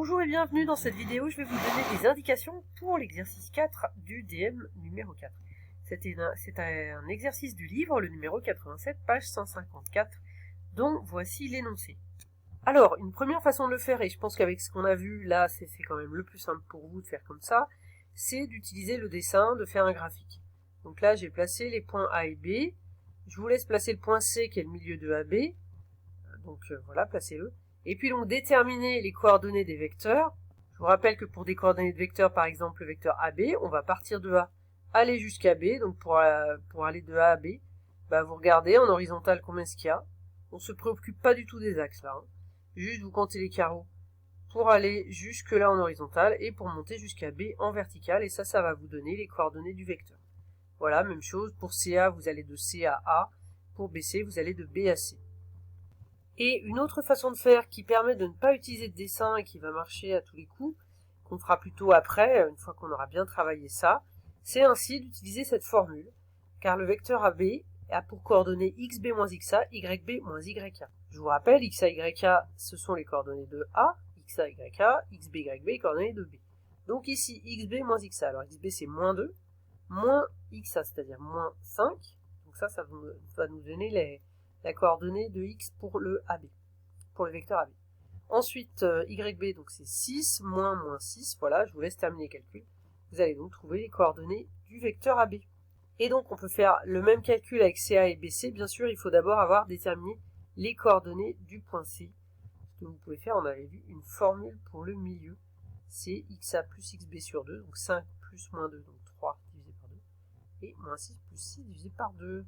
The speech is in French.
Bonjour et bienvenue dans cette vidéo, je vais vous donner des indications pour l'exercice 4 du DM numéro 4. C'est un exercice du livre, le numéro 87, page 154, dont voici l'énoncé. Alors, une première façon de le faire, et je pense qu'avec ce qu'on a vu là, c'est quand même le plus simple pour vous de faire comme ça, c'est d'utiliser le dessin, de faire un graphique. Donc là, j'ai placé les points A et B, je vous laisse placer le point C qui est le milieu de AB, donc voilà, placez-le. Et puis donc déterminer les coordonnées des vecteurs. Je vous rappelle que pour des coordonnées de vecteurs, par exemple le vecteur AB, on va partir de A, aller jusqu'à B. Donc pour aller de A à B, vous regardez en horizontal combien est-ce qu'il y a. On ne se préoccupe pas du tout des axes là. Juste vous comptez les carreaux pour aller jusque là en horizontal et pour monter jusqu'à B en vertical. Et ça va vous donner les coordonnées du vecteur. Voilà, même chose. Pour CA, vous allez de C à A. Pour BC, vous allez de B à C. Et une autre façon de faire qui permet de ne pas utiliser de dessin et qui va marcher à tous les coups, qu'on fera plutôt après, une fois qu'on aura bien travaillé ça, c'est ainsi d'utiliser cette formule, car le vecteur AB a pour coordonnées xb moins xa, yb moins yk. Je vous rappelle, xa, yk, ce sont les coordonnées de A, xa, yk, xb, yb, les coordonnées de B. Donc ici, xb moins xa, alors xb c'est moins 2, moins xa, c'est-à-dire moins 5, donc ça va nous donner la coordonnée de x pour le AB, pour le vecteur AB. Ensuite, YB, donc c'est 6, moins 6, voilà, je vous laisse terminer le calcul. Vous allez donc trouver les coordonnées du vecteur AB. Et donc, on peut faire le même calcul avec CA et BC. Bien sûr, il faut d'abord avoir déterminé les coordonnées du point C. Ce que vous pouvez faire, on avait vu une formule pour le milieu. C'est XA plus XB sur 2, donc 5 plus moins 2, donc 3 divisé par 2. Et moins 6 plus 6 divisé par 2.